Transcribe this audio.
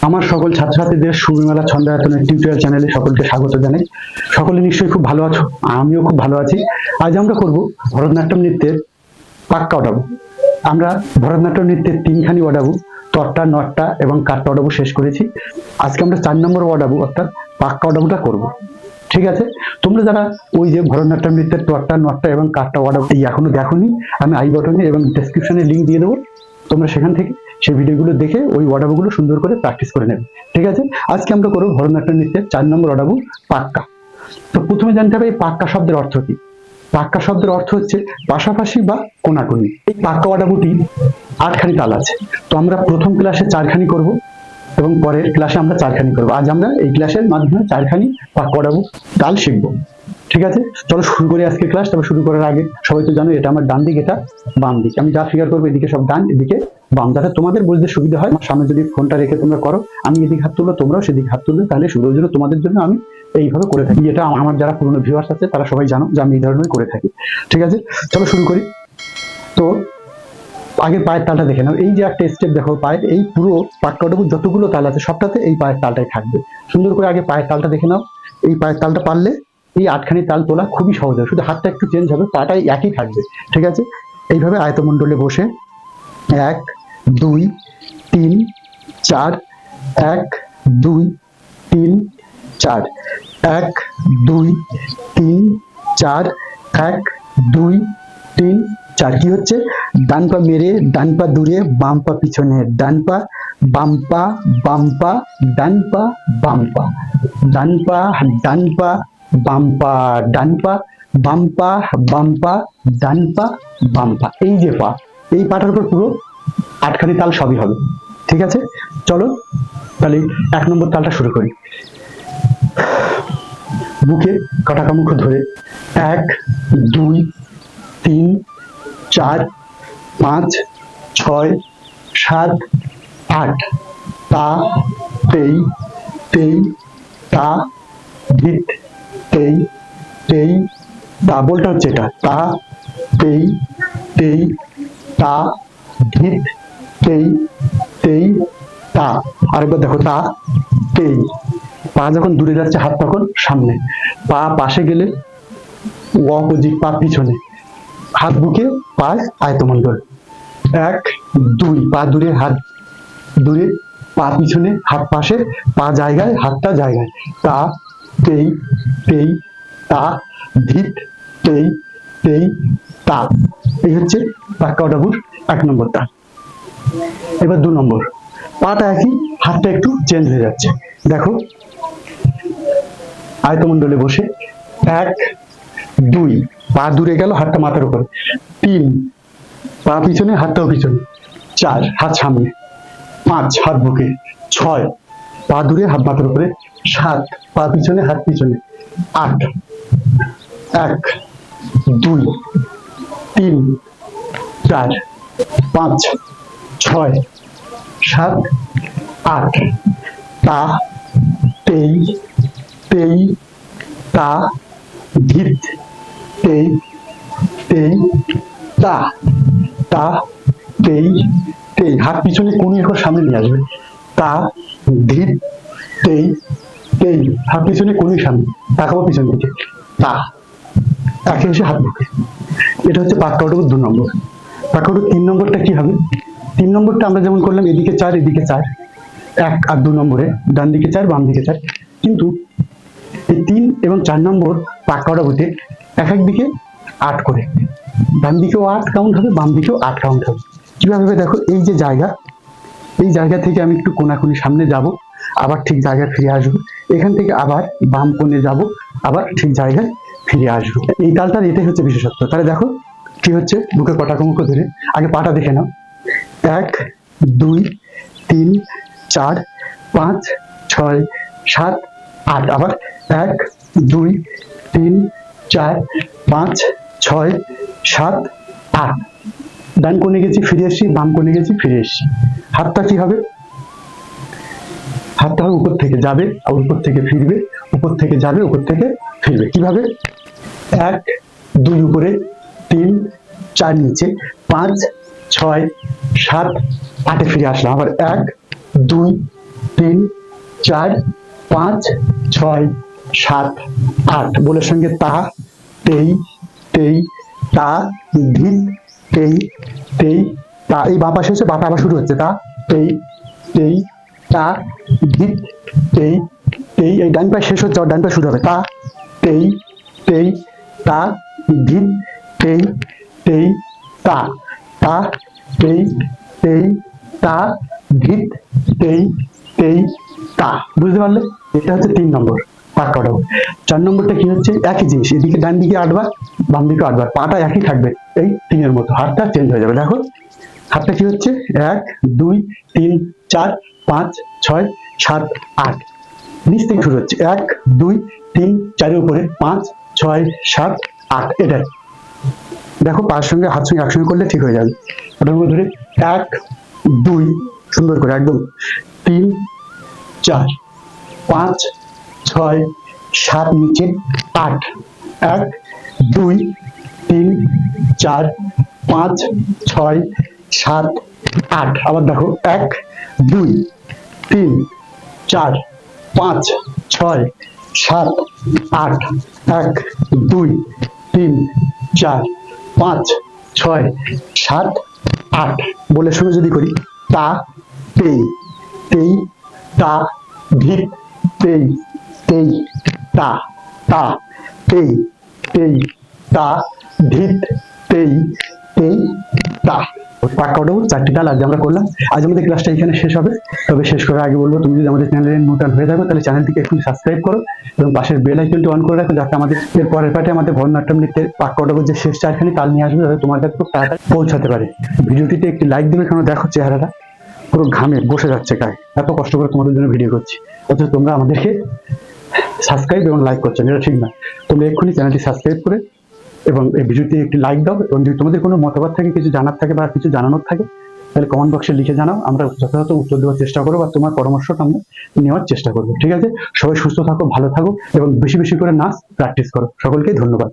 আমার সকল ছাত্রছাত্রীদের সুবিমেলা ছন্দায়তনের টিউটোরিয়াল চ্যানেলে সকলকে স্বাগত জানাই। সকলে নিশ্চয়ই খুব ভালো আছো, আমিও খুব ভালো আছি। আজ আমরা করব ভরতনাট্যম নৃত্যের পাক্কা ওঠাবো। আমরা ভরতনাট্যম নৃত্যের তিনখানি ওঠাবো, তট্টা, নট্টা এবং কাট্টা ওঠাবো শেষ করেছি। আজকে আমরা 4 নম্বর ওঠাবো, অর্থাৎ পাক্কা ওঠাবোটা করব। ঠিক আছে, তোমরা যারা ওই যে ভরতনাট্যম নৃত্যের তট্টা, নট্টা এবং কাট্টা ওঠাবো এই এখনো দেখোনি, আমি আই বাটনে এবং ডেসক্রিপশনে লিঙ্ক দিয়ে দেবো, তোমরা সেখান থেকে সেই ভিডিওগুলো দেখে ওই ওঠাবোগুলো সুন্দর করে প্র্যাকটিস করে নেবে। ঠিক আছে, আজকে আমরা করবো ভরতনাট্যম নৃত্যের 4 নম্বর ওঠাবো পাক্কা। তো প্রথমে জানতে হবে এই পাক্কা শব্দের অর্থ কি। পাক্কা শব্দের অর্থ হচ্ছে পাশাপাশি বা কোনাকুনি। এই পাক্কা ওঠাবোটি 8খানি তাল আছে। তো আমরা প্রথম ক্লাসে 4খানি করব এবং পরের ক্লাসে আমরা 4খানি করবো। আজ আমরা এই ক্লাসের মাধ্যমে 4খানি পাক্কা ওঠাবো তাল শিখবো। ঠিক আছে, চলো শুরু করি আজকের ক্লাস। তবে শুরু করার আগে সবাই তো জানো এটা আমার ডান দিক, এটা বাম দিক। আমি যা ফিগার করবো এদিকে সব ডান, এদিকে বাম, যাতে তোমাদের বুঝতে সুবিধা হয়। আমার সামনে যদি ফোনটা রেখে তোমরা করো, আমি এদিকে হাত তুললো, তোমরাও সেদিকে হাত তুলবে, তাহলে সুবিধার জন্য তোমাদের জন্য আমি এইভাবে করে থাকি। এটা আমার যারা পুরনো ভিউয়ার্স আছে তারা সবাই জানো যে আমি এই ধরনের করে থাকি। ঠিক আছে, চলো শুরু করি। তো আগে পায়ের তালটা দেখে নাও। এই যে একটা স্টেপ দেখো, পায়ের এই পুরো পাক্কা ওঠাবো যতগুলো তাল আছে সবটাতে এই পায়ের তালটাই থাকবে। সুন্দর করে আগে পায়ের তালটা দেখে নাও। এই পায়ের তালটা পারলে এই 8খানি তাল তোলা খুবই সহজ হবে, শুধু হাতটা একটু চেঞ্জ হবে, পাটাই একই থাকবে। ঠিক আছে, এইভাবে আয়তমণ্ডলে বসে 1 2 3 4, 1 2 3 4, 1 2 3 4, 1 2 3 4। কি হচ্ছে? ডান পা মেরে, ডান পা দূরে, বাম পা পিছনে, ডান পা বাম পা, বাম পা ডান পা, বাম পা ডান পা, ডান পা বাম পা, ডান পা বাম পা, বাম পা ডান পা, বাম পা। এই যে পা, এই পাটার উপর পুরো 8খানি তাল সবই হবে। ঠিক আছে, চলো তাহলে 1 নম্বর তালটা শুরু করি। বুকে কাটাকামুখ ধরে 1 2 3 4 5 6 7 8, তা তেই তেই তা ধিত তেই তেই তা। বলটা হচ্ছে এটা, তা তেই তেই তা ধিত তেই তেই তা। আরেকবার দেখো, তা তেই। পা যখন দূরে যাচ্ছে হাত তখন সামনে, পা পাশে গেলে অপোজিট, পা পিছনে, হাত বুকে, পা আয়তমণ্ডল। 1 2, পা দূরে, হাত দূরে, পা পিছনে, হাত পাশে, পা জায়গায়, হাতটা জায়গায়। তা তেই তেই তা ধিত তেই তেই তা। এই হচ্ছে পাক্কা ওঠাবোর 1 নম্বর তাল। এবার 2 নম্বর। পাটা একই, হাতটা একটু চেঞ্জ হয়ে যাচ্ছে। দেখো, আয়তমণ্ডলে বসে 1 2, পা দূরে গেল, হাতটা মাথার উপরে। 3, পা পিছনে, হাতটাও পিছনে। 4, হাত সামনে। 5, হাত বুকে। 6, পা দূরে, হাত মাথার উপরে। 7, পা পিছনে, হাত পিছনে। 8, 1 2 3 4 5 6 7 8, তা তেই তেই তা ধিত তেই তেই তা। তা তেই তেই, হাত পিছনে কোণের উপর সামনে নিয়ে আসবে। তা ধিত তেই তেই, হাত পিছনে কোণের সামনে, তাকাবো পিছন দিকে। তা একে এসে হাত বুকে। এটা হচ্ছে পাক্কা ওঠাবো 2 নম্বর। পাক্কা ওঠাবো 3 নম্বরটা কি হবে? 3 নম্বরটা আমরা যেমন করলাম, এদিকে 4 এদিকে 4, 1 আর 2 নম্বরে ডান দিকে 4 বাম দিকে 4। কিন্তু এই 3 এবং 4 নম্বর পাক্কা ওঠাবোতে এক এক দিকে 8 করে, ডান দিকেও 8 কাউন্ট হবে, বাম দিকেও 8 কাউন্ট হবে। কিভাবে হবে দেখো, এই যে জায়গা, এই জায়গা থেকে আমি একটু কোনাকুনি সামনে যাব, আবার ঠিক জায়গায় ফিরে আসবো। এখান থেকে আবার বাম কোণে যাব, আবার ঠিক জায়গায় ফিরে আসবো। এই তালটার এটাই হচ্ছে বিশেষত্ব। তাহলে দেখো কি হচ্ছে, বুকে কটাকমুখ ধরে আগে পাটা দেখে নাও। 1 2 3 4 5 6 7 8, আবার 1 2 3 4 5 6 7 8। ডান কোণে গেছি, ফিরে এসছি, বাম কোণে গেছি, ফিরে এসছি। হাতটা কি হবে? হাতটা হবে উপর থেকে যাবে আর উপর থেকে ফিরবে, উপর থেকে যাবে, উপর থেকে ফিরবে। কিভাবে? 1 2 উপরে, 3 4 নিচে, 5 6 7 8 ফিরে আসলাম। আবার 1 2 3 4 5 6 7 8 বলের সঙ্গে তা, তেই, তেই, তা, ধিত, তেই, তেই, তা। এই বাঁ পাশে হচ্ছে বাটা আবার শুরু হচ্ছে তা, তেই, তেই, তা, ধিত, তেই, তেই। এই ডান পায়ে শেষ হচ্ছে, ডান পায়ে শুরু হবে তা, তেই, তেই, তা, ধিত, তেই, তেই, তা, তা, তেই, তেই, তা, ধিত, তেই, তেই, তা। বুঝতে পারলে? এটা হচ্ছে 3 নম্বর পাক কাটাবো। 4 নম্বরটা কি হচ্ছে? একই জিনিস, এদিকে ডান দিকে 8 বার, বাম দিকে 8 বার, পাটা একই থাকবে এই 3 এর মতো, হাতটা চেঞ্জ হয়ে যাবে। দেখো হাতটা কি হচ্ছে? 1 2 3 4 5 6 7 8, নিচ থেকে শুরু হচ্ছে 1 2 3 4 এর উপরে 5 6 7 8। এটাই দেখো, পায়ের সঙ্গে হাত সঙ্গে একসঙ্গে করলে ঠিক হয়ে যাবে। ওটার মধ্যে ধরে 1 2 সুন্দর করে একদম 3 4 5 6 7 নিচে 8, 1 2 3 4 5 6 7 8। আবার দেখো 1 2 3 4 5 6 7 8, 1 2 3 4 5 6 7 8। বলে শুরু যদি করি তা, তেই, তেই, তা, ধিত, তেই, তেই, তা, তা, তেই, তেই, তা, ধিত, তেই, তেই, তা। পাক কাটাবো 4টি তাল আজ আমরা করলাম। আজ আমাদের ক্লাসটা এখানে শেষ হবে। তবে শেষ করার আগে বলবো, তুমি যদি আমাদের চ্যানেলে নতুন হয়ে থাকো তাহলে চ্যানেলটিকে একটু সাবস্ক্রাইব করো এবং পাশের বেল আইকনটি অন করে রাখো, যাতে আমাদের এর পরের পার্টে আমাদের ভরতনাট্যম নৃত্যের পাক কাটাবো যে শেষ 4খানি তাল নিয়ে আসবে, যাতে তোমার কাছে খুব তাড়াতাড়ি পৌঁছাতে পারে। ভিডিওটিতে একটি লাইক দেবে, কারণ দেখো চেহারাটা পুরো ঘামে বসে যাচ্ছে গায়ে, এত কষ্ট করে তোমাদের জন্য ভিডিও করছি, অথচ তোমরা আমাদেরকে সাবস্ক্রাইব এবং লাইক করছো না। এটা ঠিক না। তোমরা এক্ষুনি চ্যানেলটি সাবস্ক্রাইব করে এবং এই ভিডিওতে একটি লাইক দাও, এবং যদি তোমাদের কোনো মতামত থাকে, কিছু জানার থাকে বা কিছু জানানোর থাকে, তাহলে কমেন্ট বক্সে লিখে জানাও। আমরা যথাযথ উত্তর দেওয়ার চেষ্টা করবো, বা তোমার পরামর্শটা আমরা নেওয়ার চেষ্টা করবো। ঠিক আছে? সবাই সুস্থ থাকো, ভালো থাকো এবং বেশি বেশি করে নাচ প্র্যাকটিস করো। সকলকেই ধন্যবাদ।